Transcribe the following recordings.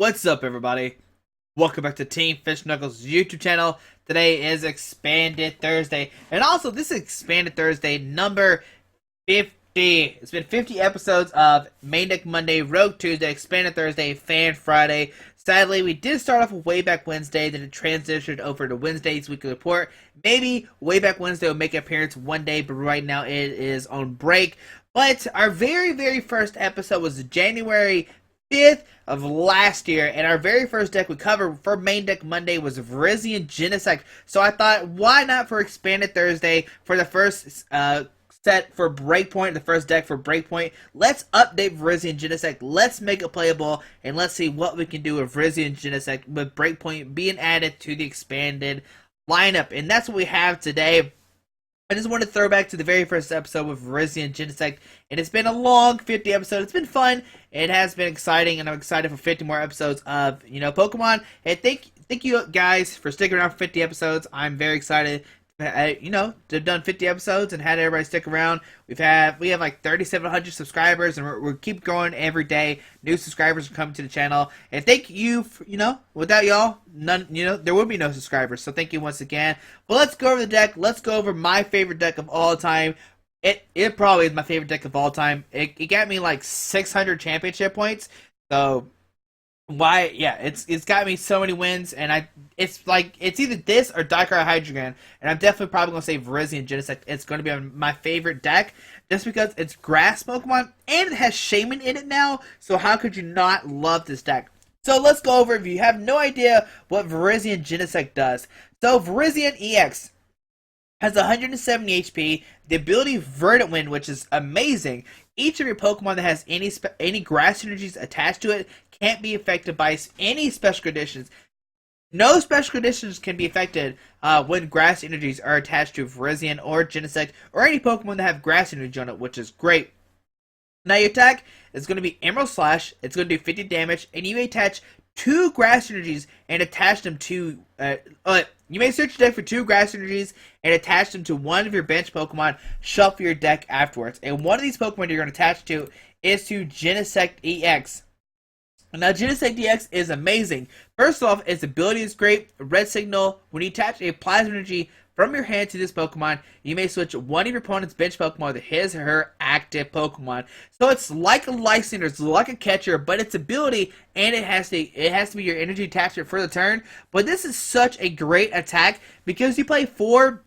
What's up, everybody? Welcome back to Team Fish Knuckles YouTube channel. Today is Expanded Thursday, and also this is Expanded Thursday number 50. It's been 50 episodes of Main Deck Monday, Rogue Tuesday, Expanded Thursday, Fan Friday. Sadly, we did start off with Wayback Wednesday, then it transitioned over to Wednesday's Weekly Report. Maybe Wayback Wednesday will make an appearance one day, but right now it is on break. But our very first episode was January 5th of last year, and our very first deck we covered for Main Deck Monday was Virizion Genesect. So I thought, why not for Expanded Thursday for the first set for Breakpoint, the first deck for Breakpoint? Let's update Virizion Genesect, let's make it playable, and let's see what we can do with Virizion Genesect with Breakpoint being added to the expanded lineup. And that's what we have today. I just want to throw back to the very first episode with Virizion Genesect, and it's been a long 50 episodes. It's been fun, it has been exciting, and I'm excited for 50 more episodes of, Pokemon. And thank you guys for sticking around for 50 episodes. I'm very excited, to have done 50 episodes and had everybody stick around. We have like 3,700 subscribers, and we keep growing every day. New subscribers are coming to the channel, and thank you for, without y'all, there would be no subscribers. So thank you once again. Well, let's go over the deck. Let's go over my favorite deck of all time. It probably is my favorite deck of all time. It got me like 600 championship points. So it's got me so many wins, and it's either this or Darkrai Hydreigon, and I'm definitely probably gonna say Virizion Genesect. It's gonna be my favorite deck just because it's grass Pokemon and it has Shaman in it now. So how could you not love this deck? So let's go over, if you have no idea what Virizion Genesect does. So Virizion EX has 170 HP, the ability Verdant Wind, which is amazing. Each of your Pokemon that has any grass energies attached to it can't be affected by any special conditions. No special conditions can be affected when grass energies are attached to Virizion or Genesect or any Pokemon that have grass energy on it, which is great. Now your attack is going to be Emerald Slash. It's going to do 50 damage, and you may attach 2 grass energies and attach them to you may search your deck for 2 grass energies and attach them to one of your bench Pokemon. Shuffle your deck afterwards, and one of these Pokemon you're going to attach to is to Genesect EX. Now Genesect EX is amazing. First off, its ability is great. Red Signal: when you attach a Plasma Energy from your hand to this Pokemon, you may switch one of your opponent's bench Pokemon to his or her active Pokemon. So it's like a Lysander, it's like a catcher, but its ability, and it has to be your energy attachment for the turn. But this is such a great attack because you play 4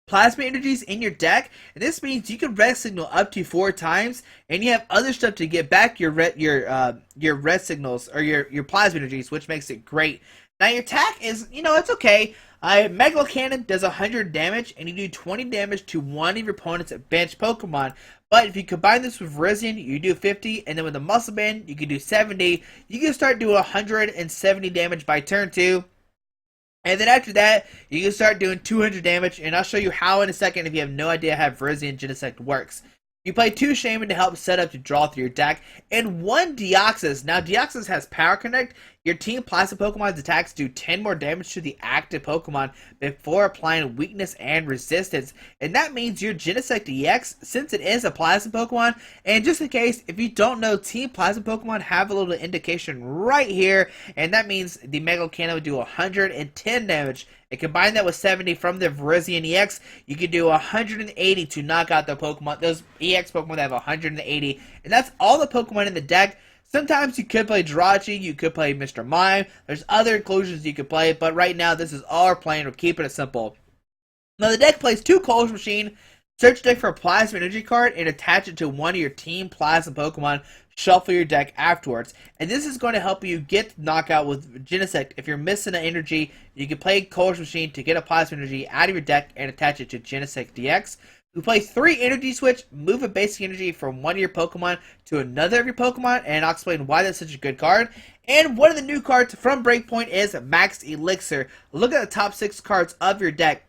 Plasma Energies in your deck, and this means you can Red Signal up to 4 times, and you have other stuff to get back your Red Signals or your Plasma Energies, which makes it great. Now your attack is, it's okay. Mega Cannon does 100 damage, and you do 20 damage to one of your opponent's bench Pokemon. But if you combine this with Virizion, you do 50, and then with the Muscle Band, you can do 70. You can start doing 170 damage by turn 2. And then after that, you can start doing 200 damage, and I'll show you how in a second if you have no idea how Virizion Genesect works. You play 2 Shaman to help set up to draw through your deck, and 1 Deoxys. Now, Deoxys has Power Connect. Your Team Plasma Pokemon's attacks do 10 more damage to the active Pokemon before applying weakness and resistance. And that means your Genesect EX, since it is a Plasma Pokemon, and just in case, if you don't know, Team Plasma Pokemon have a little indication right here, and that means the Mega Cannon would do 110 damage. And combine that with 70 from the Virizion EX, you can do 180 to knock out the Pokemon, those EX Pokemon that have 180. And that's all the Pokemon in the deck. Sometimes you could play Jirachi, you could play Mr. Mime, there's other inclusions you could play, but right now this is all we're playing, we're keeping it simple. Now the deck plays 2 Colors Machine, search deck for a Plasma Energy card, and attach it to one of your Team Plasma Pokemon. Shuffle your deck afterwards, and this is going to help you get knockout with Genesect. If you're missing an energy, you can play Colors Machine to get a Plasma Energy out of your deck and attach it to Genesect DX. You play 3 Energy Switch, move a basic energy from one of your Pokemon to another of your Pokemon, and I'll explain why that's such a good card. And one of the new cards from Breakpoint is Max Elixir. Look at the top 6 cards of your deck.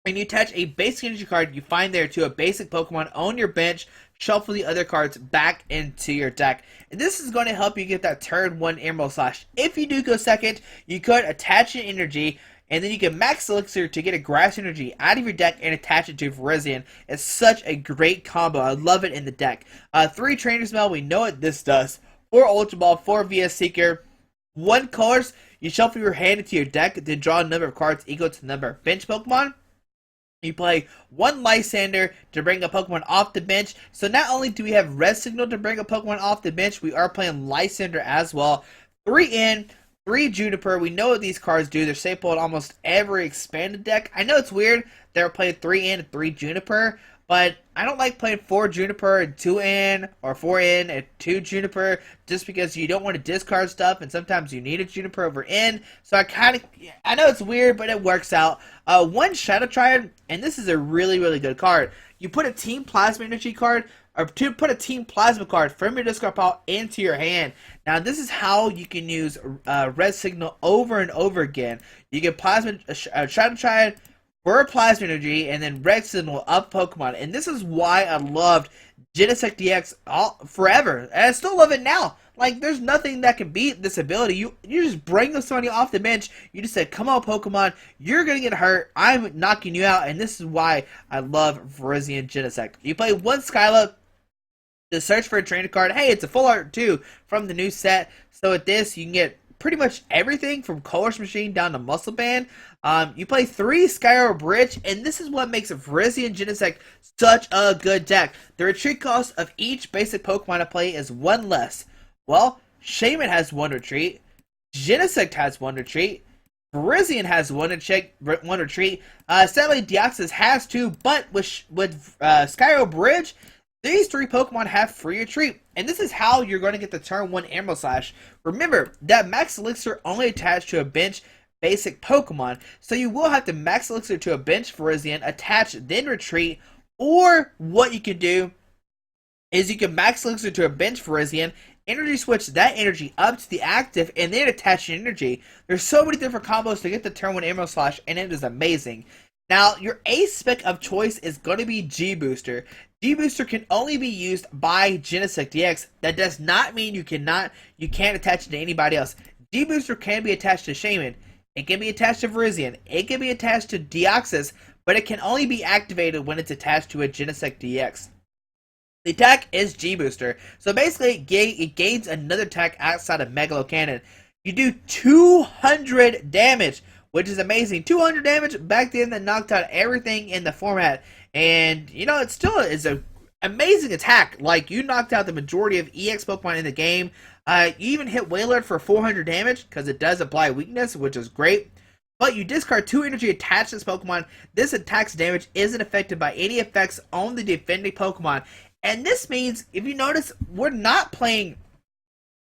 And you attach a basic energy card you find there to a basic Pokemon on your bench. Shuffle the other cards back into your deck. And this is going to help you get that turn 1 Emerald Slash. If you do go second, you could attach an energy, and then you can Max Elixir to get a Grass Energy out of your deck and attach it to Virizion. It's such a great combo. I love it in the deck. 3 Trainer's Mail, we know what this does. 4 Ultra Ball, 4 VS Seeker, One colors, you shuffle your hand into your deck, then draw a number of cards equal to the number of bench Pokemon. You play one Lysander to bring a Pokemon off the bench. So not only do we have Red Signal to bring a Pokemon off the bench, we are playing Lysander as well. 3 in, 3 Juniper. We know what these cards do. They're staple in almost every expanded deck. I know it's weird they're playing 3 in and 3 Juniper, but I don't like playing 4 Juniper and 2 in, or 4 in and 2 Juniper, just because you don't want to discard stuff, and sometimes you need a Juniper over in. So I know it's weird, but it works out. 1 Shadow Triad, and this is a really, really good card. You put a Team Plasma Energy card, or to put a Team Plasma card from your discard pile into your hand. Now, this is how you can use Red Signal over and over again. You get Shadow Triad for Plasma Energy, and then Red Signal up Pokemon. And this is why I loved Genesect DX forever. And I still love it now. Like, there's nothing that can beat this ability. You just bring somebody off the bench. You just say, come on, Pokemon. You're going to get hurt. I'm knocking you out. And this is why I love Virizion Genesect. You play 1 Skyla to search for a trainer card. Hey, it's a full art too from the new set. So with this, you can get pretty much everything from Colorless Machine down to Muscle Band. You play 3 Skyro Bridge, and this is what makes Virizion Genesect such a good deck. The retreat cost of each basic Pokemon to play is 1 less. Well, Shaman has 1 retreat, Genesect has 1 retreat, Virizion has 1 retreat. Sadly, Deoxys has 2, but with Skyro Bridge, these 3 Pokemon have free retreat, and this is how you're going to get the turn 1 Emerald Slash. Remember that Max Elixir only attached to a bench basic Pokemon, so you will have to Max Elixir to a bench Virizion, attach, then retreat, or what you can do is you can Max Elixir to a bench Virizion, energy switch that energy up to the active, and then attach your energy. There's so many different combos to get the turn 1 Emerald Slash, and it is amazing. Now, your ace spec of choice is going to be G-Booster. G-Booster can only be used by Genesect DX. That does not mean you can't attach it to anybody else. G-Booster can be attached to Shaman. It can be attached to Virizion. It can be attached to Deoxys, but it can only be activated when it's attached to a Genesect DX. The attack is G-Booster. So basically, it gains another attack outside of Megalo Cannon. You do 200 damage, which is amazing. 200 damage back then that knocked out everything in the format. And, you know, it still is an amazing attack. Like, you knocked out the majority of EX Pokemon in the game. You even hit Wailord for 400 damage, because it does apply weakness, which is great. But you discard 2 energy attached to this Pokemon. This attack's damage isn't affected by any effects on the defending Pokemon. And this means, if you notice, we're not playing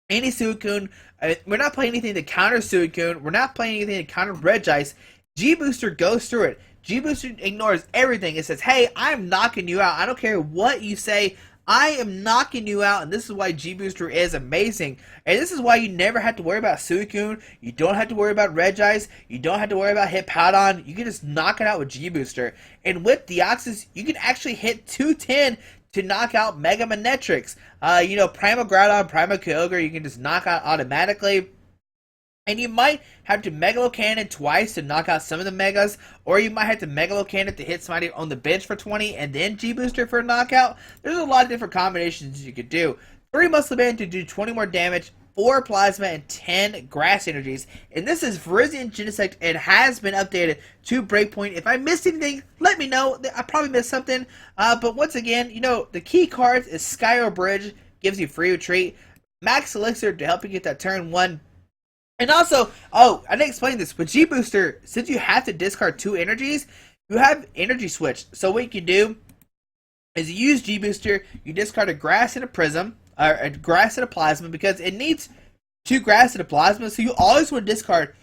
any Suicune. We're not playing anything to counter Suicune. We're not playing anything to counter Regice. G-Booster goes through it. G-Booster ignores everything. It says, hey, I'm knocking you out. I don't care what you say. I am knocking you out, and this is why G-Booster is amazing. And this is why you never have to worry about Suicune. You don't have to worry about Regice. You don't have to worry about Hippowdon. You can just knock it out with G-Booster. And with Deoxys, you can actually hit 210 to knock out Mega Manetrix. You know, Primal Groudon, Primal Kyogre, you can just knock out automatically. And you might have to Megalo Cannon twice to knock out some of the Megas, or you might have to Megalo Cannon to hit somebody on the bench for 20, and then G-Booster for a knockout. There's a lot of different combinations you could do. 3 Muscle Band to do 20 more damage, 4 Plasma, and 10 Grass Energies. And this is Virizion Genesect. It has been updated to Breakpoint. If I missed anything, let me know. I probably missed something. But once again, you know, the key cards is Skyro Bridge, gives you free retreat, Max Elixir to help you get that turn 1. And also, oh, I didn't explain this, but G-Booster, since you have to discard 2 energies, you have energy switch. So what you can do is you use G-Booster, you discard a Grass and a Prism, or a Grass and a Plasma, because it needs 2 Grass and a Plasma, so you always want to discard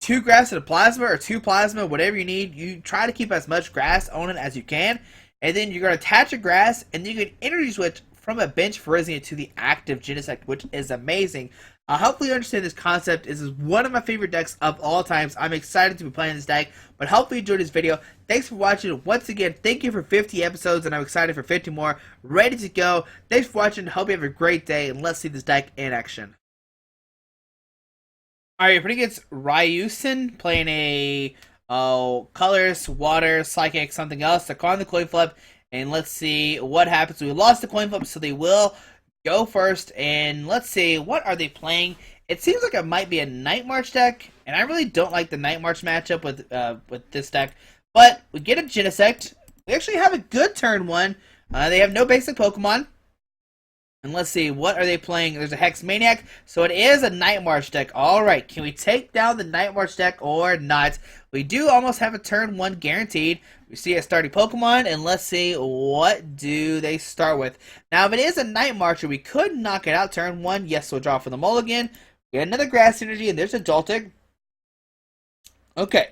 2 Grass and a Plasma, or 2 Plasma, whatever you need. You try to keep as much Grass on it as you can, and then you're going to attach a Grass, and then you can energy switch from a bench Virizion to the active Genesect, which is amazing. Hopefully you understand this concept. This is one of my favorite decks of all times. I'm excited to be playing this deck, but hopefully you enjoyed this video. Thanks for watching. Once again, thank you for 50 episodes, and I'm excited for 50 more. Ready to go. Thanks for watching. Hope you have a great day, and let's see this deck in action. Alright, pretty good. Ryusen playing a colors, water, psychic, something else. They're calling the coin flip, and let's see what happens. We lost the coin flip, so they will go first, and let's see, what are they playing? It seems like it might be a Night March deck, and I really don't like the Night March matchup with this deck. But we get a Genesect. We actually have a good turn one. They have no basic Pokemon. And let's see, what are they playing? There's a Hex Maniac, so it is a Night March deck. Alright, can we take down the Night March deck or not? We do almost have a turn one guaranteed. We see a starting Pokemon, and let's see what do they start with. Now, if it is a Night Marcher, we could knock it out turn one. Yes, we'll draw for the Mulligan. We get another Grass Energy, and there's a Joltik. Okay.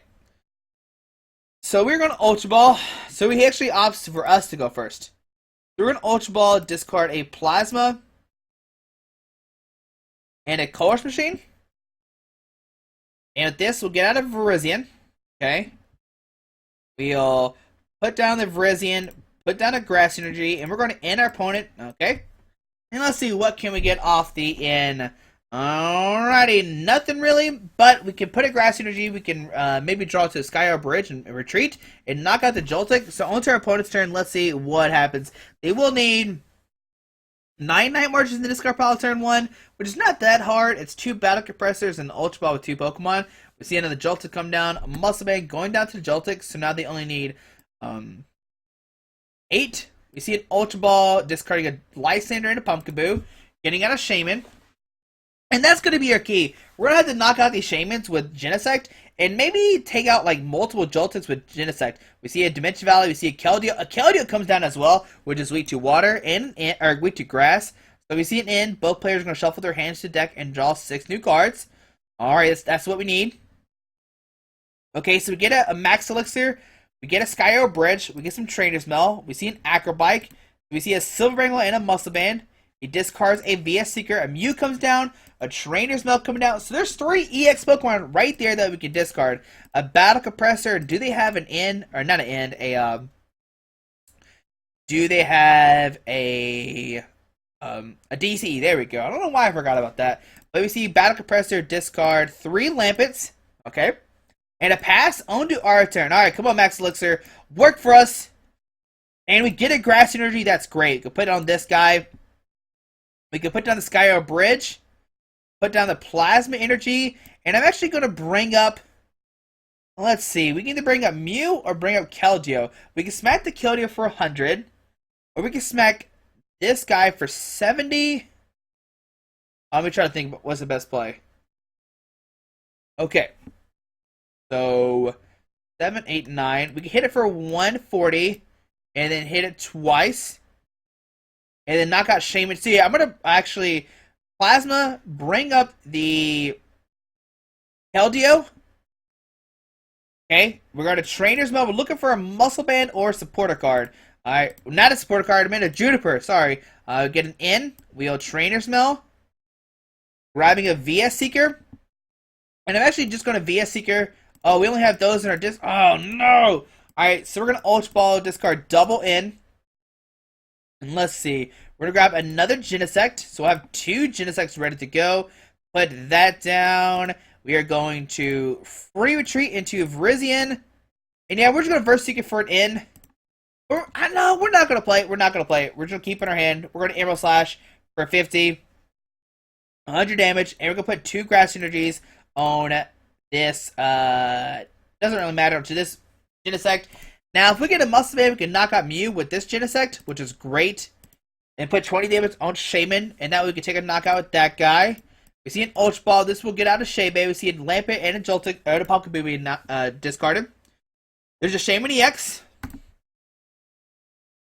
So we're going to Ultra Ball. So he actually opts for us to go first. We're going to Ultra Ball, discard a Plasma, and a Colorless Machine. And with this, we'll get out of Virizion. Okay. We'll put down the Virizion, put down a Grass Energy, and we're going to end our opponent. Okay. And let's see, what can we get off the end? Alrighty, nothing really, but we can put a Grass Energy, we can maybe draw to the Skyar Bridge and retreat, and knock out the Joltik. So onto our opponent's turn, let's see what happens. They will need 9 Night Marches in the discard pile turn 1, which is not that hard. It's 2 Battle Compressors and Ultra Ball with 2 Pokemon. We see another Joltik come down, a Muscle Band going down to the Joltik, so now they only need 8. We see an Ultra Ball discarding a Lysander and a Pumpkaboo, getting out a Shaman. And that's going to be our key. We're going to have to knock out these Shamans with Genesect, and maybe take out like multiple Joltiks with Genesect. We see a Dimension Valley, we see a Keldeo. A Keldeo comes down as well, which is weak to water or weak to grass. So we see an end. Both players are going to shuffle their hands to the deck and draw 6 new cards. Alright, that's what we need. Okay, so we get a Max Elixir, we get a Skyar Bridge, we get some Trainer's Mail, we see an Acrobike, we see a Silver Wrangler and a Muscle Band. He discards a VS Seeker, a Mew comes down, a Trainer's Mail coming down. So there's 3 EX Pokemon right there that we can discard. A Battle Compressor, do they have an end, or not an end, do they have a DCE? There we go. I don't know why I forgot about that. But we see Battle Compressor, discard 3 Lampets, okay, and a pass onto our turn. Alright, come on, Max Elixir, work for us. And we get a Grass Energy, that's great. We can put it on this guy. We can put down the Skyar Bridge, put down the Plasma Energy, and I'm actually going to bring up, let's see, we can either bring up Mew or bring up Keldeo. We can smack the Keldeo for 100, or we can smack this guy for 70. Let me try to think what's the best play. Okay. So, 7, 8, 9. We can hit it for 140, and then hit it twice. And then knock out Shaman. So yeah, I'm going to actually Plasma, bring up the Keldeo. Okay, we're going to Trainer's Mail. We're looking for a Muscle Band or a Supporter card. Alright, not a Supporter card, I meant a Juniper, sorry. Get an in, we'll Trainer's Mail. Grabbing a VS Seeker. And I'm actually just going to VS Seeker. Oh, we only have those in our disc. Oh, no! Alright, so we're going to Ultra Ball, discard double in. And let's see. We're going to grab another Genesect. So we'll have 2 Genesects ready to go. Put that down. We are going to free retreat into Virizion. And yeah, we're just going to Verse Seeker for an in. No, we're not going to play it. We're not going to play it. We're just going to keep it in our hand. We're going to Emerald Slash for 50. 100 damage. And we're going to put 2 Grass Energies on this. Doesn't really matter to this Genesect. Now, if we get a Muscle Band, we can knock out Mew with this Genesect, which is great. And put 20 damage on Shaman. And now we can take a knockout with that guy. We see an Ultra Ball. This will get out of Shaman. We see a Lampet and a Joltik, or a Pumpkaboo being discarded. There's a Shaman EX.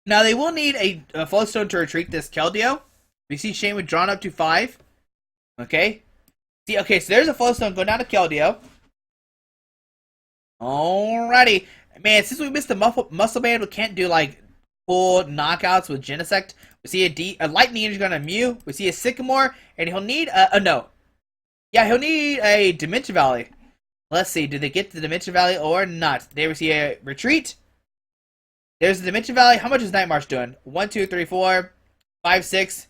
Now, they will need a Flowstone to retreat this Keldeo. We see Shaman drawn up to 5. Okay. See, okay, so there's a Flowstone going down to Keldeo. Alrighty. Man, since we missed the Muscle Band, we can't do, like, full knockouts with Genesect. We see a Lightning Energy going to Mew. We see a Sycamore, and he'll need no. Yeah, he'll need a Dimension Valley. Let's see, do they get the Dimension Valley or not? There we see a Retreat. There's the Dimension Valley. How much is Night March doing? 1, 2, 3, 4, 5, 6.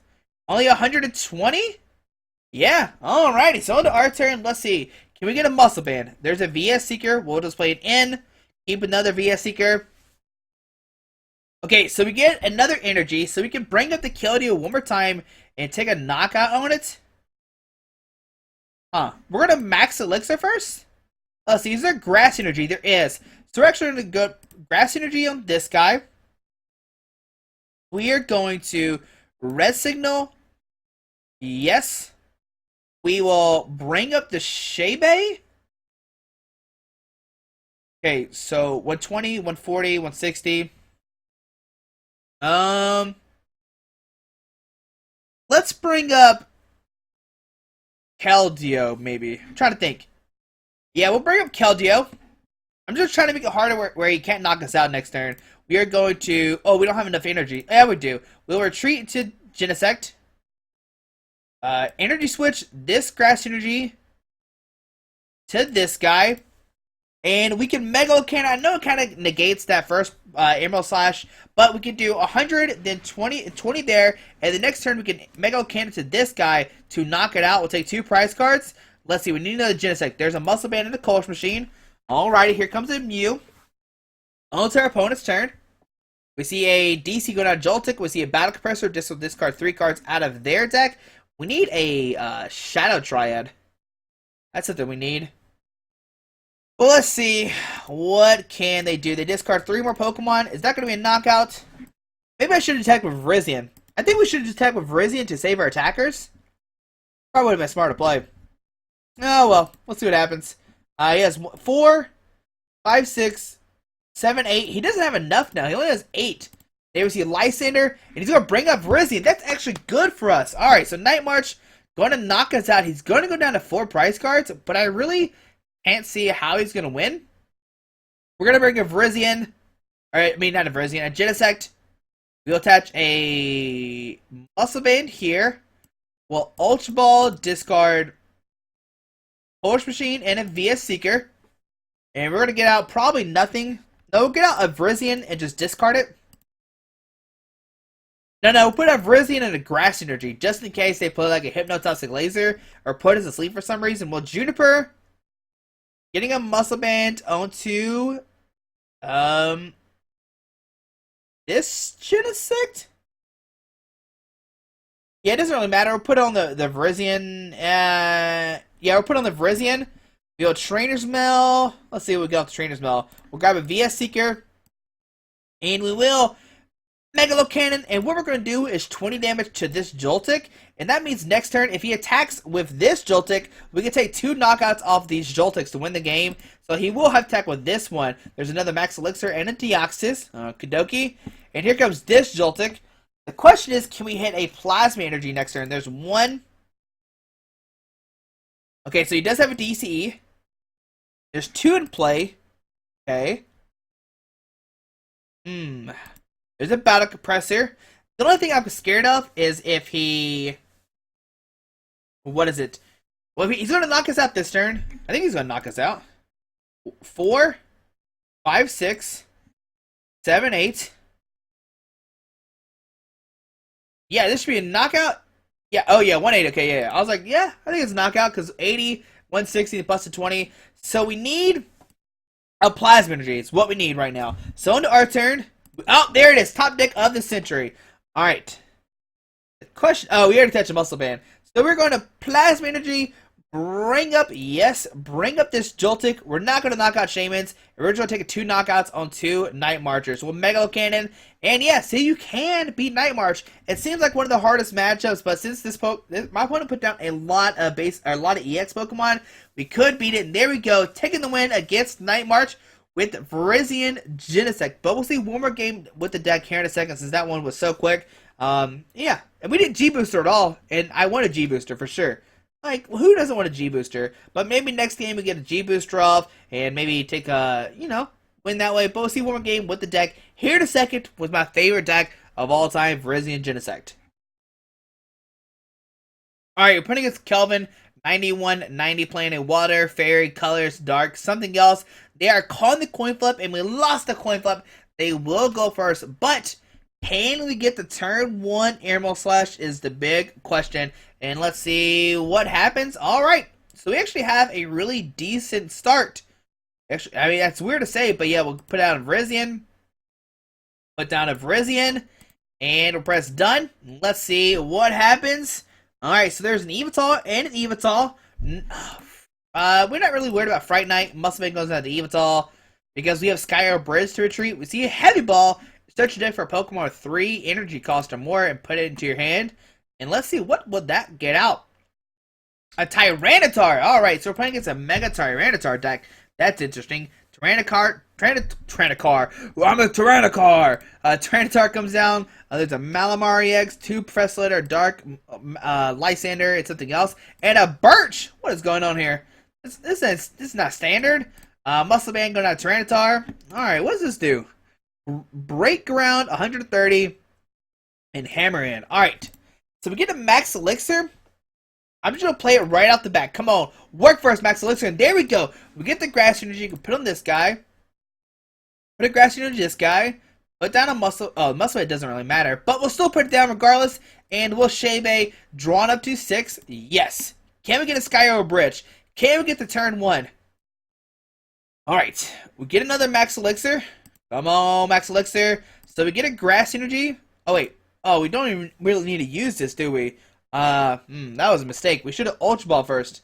Only 120? Yeah, alrighty. So on to our turn. Let's see. Can we get a Muscle Band? There's a VS Seeker. We'll just play it in. Keep another VS Seeker. Okay, so we get another energy. So we can bring up the Keldeo one more time and take a knockout on it. Huh. We're gonna max Elixir first? Let's see, is there grass energy? There is. So we're actually gonna go grass energy on this guy. We are going to red signal. Yes. We will bring up the Shebe. Okay, so 120, 140, 160. Let's bring up Keldeo, maybe. I'm trying to think. Yeah, we'll bring up Keldeo. I'm just trying to make it harder where he can't knock us out next turn. We are going to... Oh, we don't have enough energy. Yeah, we do. We'll retreat to Genesect. Energy switch this grass energy to this guy. And we can Mega Cannon. I know it kind of negates that first Emerald Slash, but we can do 100, then 20 there, and the next turn we can Mega Cannon to this guy to knock it out. We'll take 2 prize cards. Let's see, we need another Genesect. There's a Muscle Band and a Colch Machine. Alrighty, here comes a Mew. On to our opponent's turn. We see a DC go down Joltik. We see a Battle Compressor. This will discard 3 cards out of their deck. We need a Shadow Triad. That's something we need. Well, let's see. What can they do? They discard 3 more Pokemon. Is that going to be a knockout? Maybe I should attack with Virizion. I think we should attack with Virizion to save our attackers. Probably would have been smart to play. Oh, well. Let's see what happens. He has 4, 5, 6, 7, 8. He doesn't have enough now. He only has 8. There we see Lysander, and he's going to bring up Virizion. That's actually good for us. Alright, so Night March going to knock us out. He's going to go down to 4 prize cards, but I really can't see how he's going to win. We're going to bring a Virizion. Alright, I mean, not a Virizion, a Genesect. We'll attach a Muscle Band here. We'll Ultra Ball, discard Colch Machine, and a VS Seeker. And we're going to get out probably nothing. No, we'll get out a Virizion and just discard it. No, we'll put a Virizion and a Grass Energy, just in case they play like a Hypnotoxic Laser, or put us to sleep for some reason. Well, Juniper, getting a Muscle Band onto, this Genesect? Yeah, it doesn't really matter. We'll put on the Virizion, yeah, we'll put on the Virizion. We'll Trainer's Mail. Let's see what we got with the Trainer's Mail. We'll grab a VS Seeker, and we will Megalo Cannon, and what we're going to do is 20 damage to this Joltik, and that means next turn, if he attacks with this Joltik, we can take 2 knockouts off these Joltiks to win the game, so he will have attack with this one. There's another Max Elixir and a Deoxys, Kadoki, and here comes this Joltik. The question is, can we hit a Plasma Energy next turn? There's 1. Okay, so he does have a DCE. There's 2 in play. Okay. There's a Battle Compressor. The only thing I'm scared of is if he... What is it? Well, he's going to knock us out this turn. I think he's going to knock us out. 4, 5, 6, 7, 8. Yeah, this should be a knockout. Yeah, oh yeah, 180. Okay, yeah. I was like, yeah, I think it's a knockout because 80, 160, plus 20. So we need a Plasma Energy. It's what we need right now. So into our turn. Oh, there it is. Top deck of the century. Alright. Question. Oh, we already touched a Muscle Band. So we're going to Plasma Energy. Bring up this Joltik. We're not going to knock out Shamans. We're just going to take 2 knockouts on 2 Night Marchers. We'll Mega Cannon. And yeah, see, you can beat Night March. It seems like one of the hardest matchups, but since my opponent put down a lot of EX Pokemon, we could beat it. And there we go, taking the win against Night March with Virizion Genesect. But we'll see one more game with the deck here in a second, since that one was so quick. Yeah, and we didn't G-Booster at all, and I want a G-Booster for sure. Like, who doesn't want a G-Booster? But maybe next game we get a G-Booster off, and maybe take a, win that way. But we'll see one more game with the deck here in a second with my favorite deck of all time, Virizion Genesect. Alright, we're putting against Kelvin, 91-90, playing a Water, Fairy, Colors, Dark, something else. They are calling the coin flip, and we lost the coin flip. They will go first, but can we get the turn 1 Emerald Slash is the big question. And let's see what happens. Alright, so we actually have a really decent start. Actually, I mean, that's weird to say, but yeah, we'll put out a Virizion. Put down a Virizion. And we'll press done. Let's see what happens. Alright, so there's an Evital and an Evital. We're not really worried about Fright Night. Muscle Man goes out to Evital because we have Skyro Bridge to retreat. We see a Heavy Ball. Search your deck for a Pokemon with 3 energy cost or more and put it into your hand. And let's see, what would that get out? A Tyranitar. Alright, so we're playing against a Mega Tyranitar deck. That's interesting. Tyranitar. I'm a Tyranitar. Tyranitar comes down. There's a Malamar EX, 2 Professor Litter, Dark, Lysander, and something else. And a Birch. What is going on here? This is not standard. Muscle Man going out Tyranitar. Alright, what does this do? Break around 130 and hammer in. Alright. So we get a Max Elixir. I'm just going to play it right off the bat. Come on. Work for us, Max Elixir. And there we go. We get the Grass Energy. You can put on this guy. Put a Grass Energy on this guy. Put down a Muscle. Oh, Muscle it doesn't really matter. But we'll still put it down regardless. And we'll shave a drawn up to 6. Yes. Can we get a Skyro Bridge? Can we get the turn 1? Alright. We get another Max Elixir. Come on, Max Elixir. So we get a Grass Energy. Oh, wait. Oh, we don't even really need to use this, do we? That was a mistake. We should have Ultra Ball first.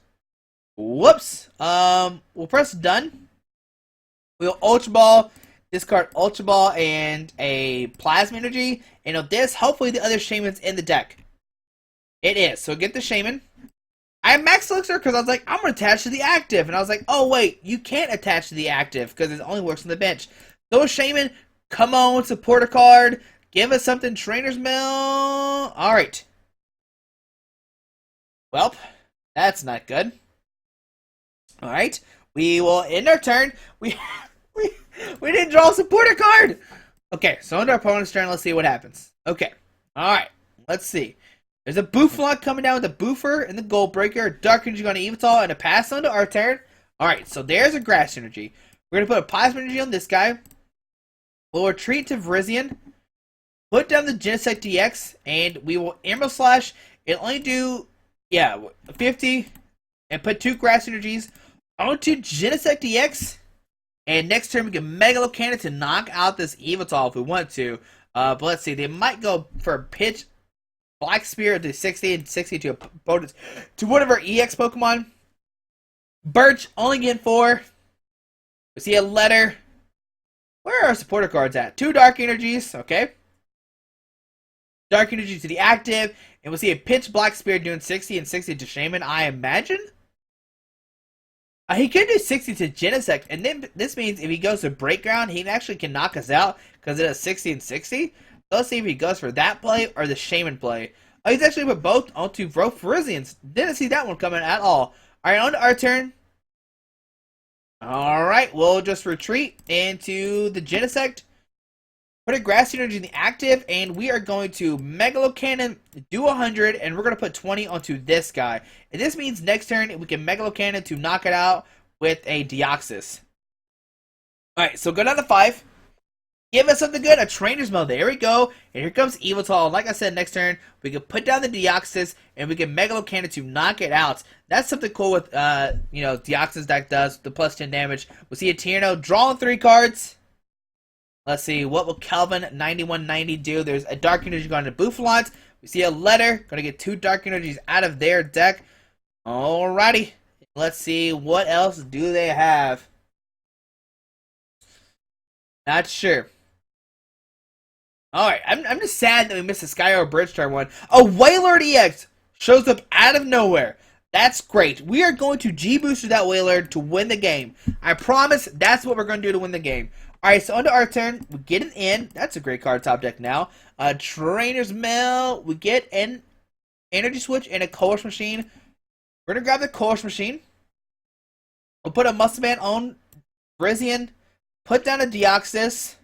Whoops. We'll press done. We'll Ultra Ball, discard Ultra Ball and a Plasma Energy. And of this, hopefully the other Shaman's in the deck. It is. So get the Shaman. I have Max Elixir because I was like, I'm going to attach to the active. And I was like, oh, wait, you can't attach to the active because it only works on the bench. So Shaman, come on, support a card. Give us something, Trainer's Mail. Alright. Well, that's not good. Alright. We will end our turn. We didn't draw a supporter card! Okay, so under our opponent's turn, let's see what happens. Okay. Alright. Let's see. There's a Bouffalant coming down with a Boofer and the Gold Breaker. Dark Energy on Evital and a pass on to our turn. Alright, so there's a Grass Energy. We're going to put a Plasma Energy on this guy. We'll retreat to Virizion. Put down the Genesect DX, and we will Emerald Slash. It'll only do, 50, and put 2 Grass Energies onto Genesect DX. And next turn we can Megalo Cannon to knock out this Evital if we want to. But let's see, they might go for a pitch Black Spear to 60 and 60 to opponents to one of our EX Pokemon. Birch only getting 4. We see a letter. Where are our supporter cards at? 2 Dark Energies, okay. Dark Energy to the active, and we'll see a Pitch Black Spear doing 60 and 60 to Shaman, I imagine? He could do 60 to Genesect, and then this means if he goes to Break Ground, he actually can knock us out, because it has 60 and 60. So let's see if he goes for that play, or the Shaman play. Oh, he's actually put both onto Virizions. Didn't see that one coming at all. Alright, on to our turn. Alright, we'll just retreat into the Genesect. Put a Grass Energy in the active, and we are going to Megalo Cannon, do 100, and we're going to put 20 onto this guy. And this means next turn, we can Megalo Cannon to knock it out with a Deoxys. Alright, so go down to 5. Give us something good, a Trainer's Mail. There we go. And here comes Evital. Like I said, next turn, we can put down the Deoxys, and we can Megalo Cannon to knock it out. That's something cool with, Deoxys deck does, the plus 10 damage. We'll see a Tierno drawing 3 cards. Let's see, what will Kelvin 9190 do? There's a Dark Energy going to Bouffalant. We see a letter. Going to get 2 Dark Energies out of their deck. Alrighty. Let's see, what else do they have? Not sure. Alright, I'm just sad that we missed the Skyro Bridge turn 1. A Wailord EX shows up out of nowhere. That's great. We are going to G-Booster that Wailord to win the game. I promise that's what we're going to do to win the game. Alright, so on to our turn. We get an in. That's a great card top deck now. Trainer's Mail. We get an Energy Switch and a Coerce Machine. We're going to grab the Coerce Machine. We'll put a Muscle Man on Virizion. Put down a Deoxys.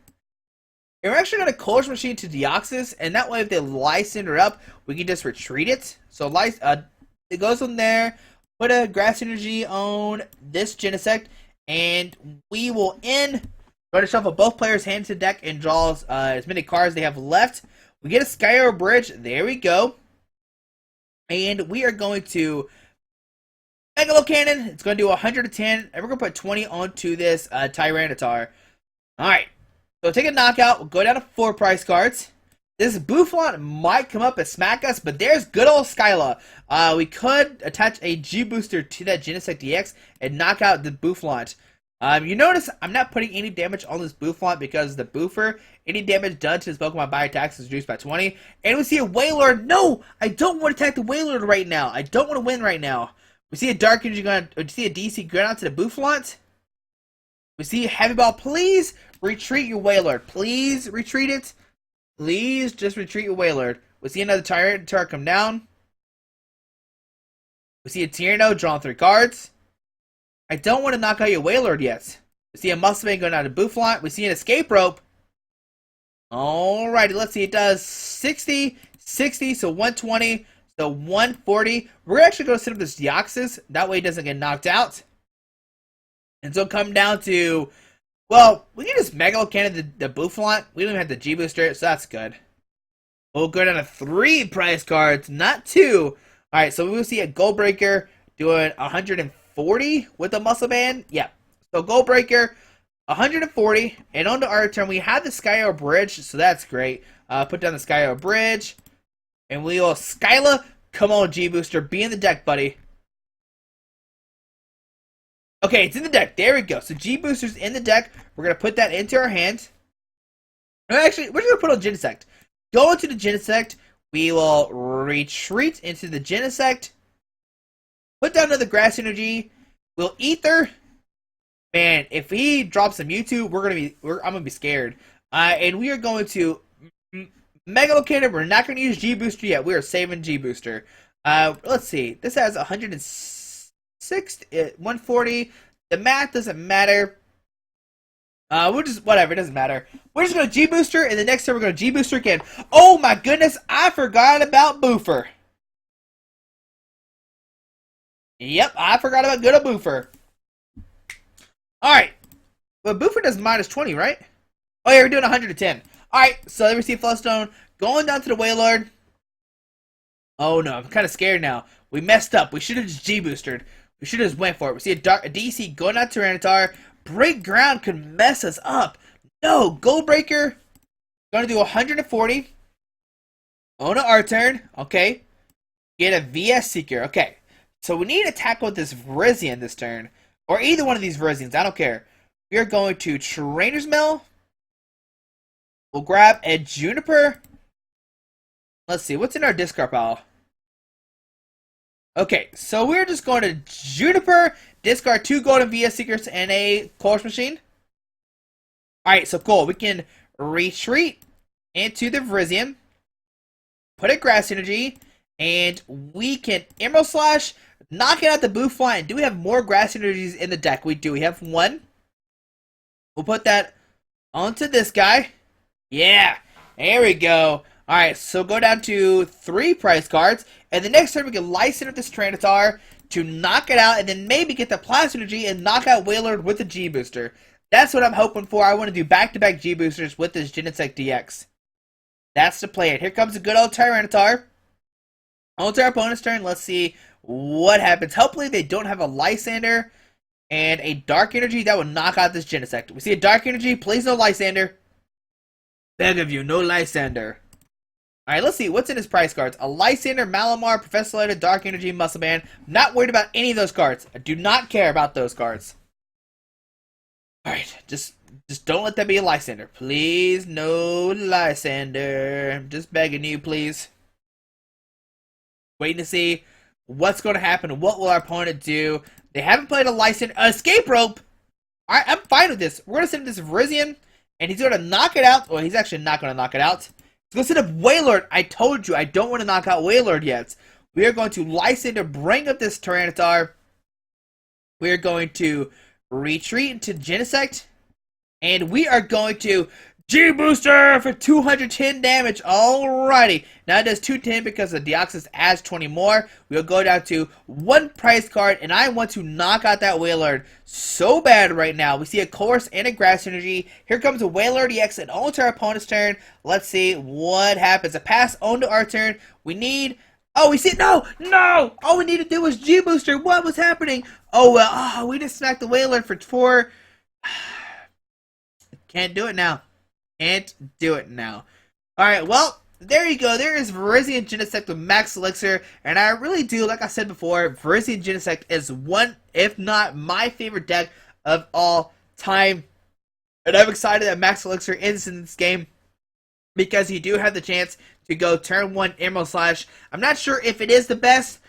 And we're actually going to Coerce Machine to Deoxys. And that way if they Lysander up, we can just retreat it. So it goes on there. Put a Grass Energy on this Genesect. And we will end. Going to shuffle both players' hands to the deck and draws as many cards they have left. We get a Skyro Bridge. There we go. And we are going to Megalo Cannon. It's going to do 110. And we're going to put 20 onto this Tyranitar. Alright. So take a knockout. We'll go down to 4 price cards. This Buffon might come up and smack us, but there's good old Skyla. We could attach a G booster to that Genesect DX and knock out the Buffon. You notice I'm not putting any damage on this Buffon because the Boofer, any damage done to his Pokemon by attacks is reduced by 20. And we see a Wailord. No, I don't want to attack the Wailord right now. I don't want to win right now. We see a Dark Energy going. We see a DC going out to the Buffon. We see a Heavy Ball. Please retreat your Wailord. Please retreat it. Please just retreat your Wailord. We see another Tyrant come down. We see a Tyranno drawing 3 cards. I don't want to knock out your Wailord yet. We see a Muscleman going down to Buffon. We see an Escape Rope. Alrighty, let's see. It does 60, 60, so 120, so 140. We're actually going to set up this Deoxys. That way it doesn't get knocked out. And so come down to, well, we can just Mega Cannon the Buffon. We don't even have the G Booster, so that's good. We'll go down to 3 prize cards, not 2. Alright, so we will see a Gold Breaker doing 140 with the Muscle Band. Yeah. So Gold Breaker, 140. And on to our turn, we have the Skyo Bridge, so that's great. Put down the Skyo Bridge. And we will Skyla. Come on, G Booster. Be in the deck, buddy. Okay, it's in the deck. There we go. So G Booster's in the deck. We're going to put that into our hand. Actually, we're just going to put on Genesect. Go into the Genesect. We will retreat into the Genesect. Put down another Grass Energy. We'll Ether. Man, if he drops a Mewtwo, I'm gonna be scared. And we are going to Mega Cannon. We're not going to use G Booster yet. We are saving G Booster. Let's see. This has 106, 140. The math doesn't matter. We'll just, whatever, it doesn't matter. We're just going to G Booster, and the next time we're going to G Booster again. Oh my goodness, I forgot about Boofer. Yep, I forgot about good old Boofer. Alright. Well, Boofer does minus 20, right? Oh yeah, we're doing 110. Alright, so they receive Fluffstone. Going down to the Wailord. Oh no, I'm kind of scared now. We messed up. We should have just G-Boostered. We should have just went for it. We see a DC going out to Tyranitar. Break Ground could mess us up. No, Gold Breaker. Going to do 140. On to our turn. Okay. Get a VS Seeker. Okay. So we need to tackle this Virizion this turn. Or either one of these Virizions. I don't care. We are going to Trainer's Mill. We'll grab a Juniper. Let's see. What's in our discard pile? Okay. So we're just going to Juniper. Discard 2 Golden VS Seekers and a Course Machine. Alright. So cool. We can retreat into the Virizion. Put a Grass Energy. And we can Emerald Slash. Knocking out the Buffon. Do we have more Grass Energies in the deck? We do. We have 1. We'll put that onto this guy. Yeah. There we go. Alright, so go down to 3 prize cards. And the next turn we can license this Tyranitar to knock it out. And then maybe get the Blast Energy and knock out Wailord with the G-Booster. That's what I'm hoping for. I want to do back-to-back G-Boosters with this Genesect DX. That's the plan. Here comes a good old Tyranitar. On to our opponent's turn. Let's see what happens. Hopefully they don't have a Lysander and a Dark Energy that will knock out this Genesect. We see a Dark Energy. Please no Lysander. Beg of you, no Lysander. Alright, let's see. What's in his prize cards? A Lysander, Malamar, Professor Layton, Dark Energy, Muscle Band. Not worried about any of those cards. I do not care about those cards. Alright, just don't let that be a Lysander. Please, no Lysander. I'm just begging you, please. Waiting to see what's going to happen. What will our opponent do? They haven't played a Lysander. Escape Rope! Alright, I'm fine with this. We're going to send this Virizion, and he's going to knock it out. Well, he's actually not going to knock it out. He's going to send up Wailord. I told you, I don't want to knock out Wailord yet. We are going to Lysander, bring up this Tyranitar. We are going to retreat into Genesect. And we are going to G-Booster for 210 damage. Alrighty. Now it does 210 because the Deoxys adds 20 more. We'll go down to 1 prize card. And I want to knock out that Wailord so bad right now. We see a Course and a Grass Energy. Here comes a Wailord EX and on to our opponent's turn. Let's see what happens. A pass on to our turn. We need... Oh, we see... No! No! All we need to do was G-Booster. What was happening? Oh, well. Oh, we just smacked the Wailord for 4... Can't do it now. Can't do it now. Alright, well, there you go. There is Virizion Genesect with Max Elixir, and I really do, like I said before, Virizion Genesect is one, if not my favorite deck of all time. And I'm excited that Max Elixir is in this game because you do have the chance to go turn 1 Emerald Slash. I'm not sure if it is the best,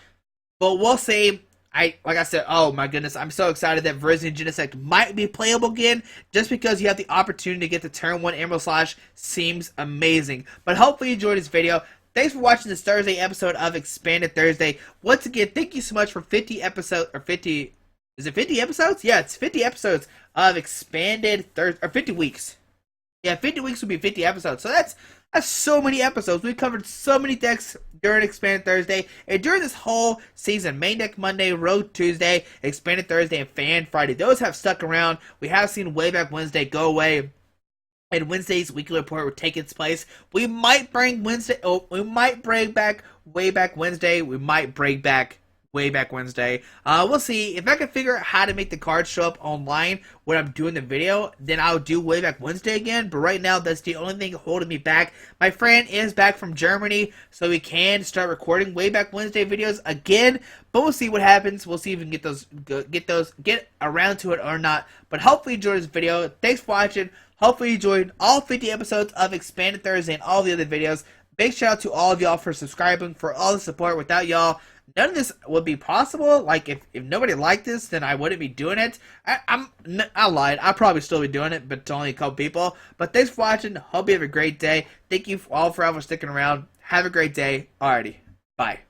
but we'll see. Like I said, oh my goodness, I'm so excited that Virizion Genesect might be playable again, just because you have the opportunity to get the turn 1 Emerald Slash seems amazing. But hopefully you enjoyed this video. Thanks for watching this Thursday episode of Expanded Thursday. Once again, thank you so much for 50 episodes, or 50, is it 50 episodes? Yeah, it's 50 episodes of Expanded Thursday, or 50 weeks. Yeah, 50 weeks would be 50 episodes. So that's so many episodes. We covered so many decks during Expanded Thursday. And during this whole season, Main Deck Monday, Road Tuesday, Expanded Thursday, and Fan Friday, those have stuck around. We have seen Wayback Wednesday go away, and Wednesday's weekly report will take its place. We might bring Wednesday. Oh, we might bring back Wayback Wednesday. We might bring back Wayback Wednesday. We'll see. If I can figure out how to make the cards show up online when I'm doing the video, then I'll do Wayback Wednesday again. But right now, that's the only thing holding me back. My friend is back from Germany, so we can start recording Wayback Wednesday videos again. But we'll see what happens. We'll see if we can get around to it or not. But hopefully you enjoyed this video. Thanks for watching. Hopefully you enjoyed all 50 episodes of Expanded Thursday and all the other videos. Big shout out to all of y'all for subscribing, for all the support. Without y'all, none of this would be possible. Like, if nobody liked this, then I wouldn't be doing it. I lied. I'll probably still be doing it, but to only a couple people. But thanks for watching. Hope you have a great day. Thank you all for sticking around. Have a great day. Alrighty. Bye.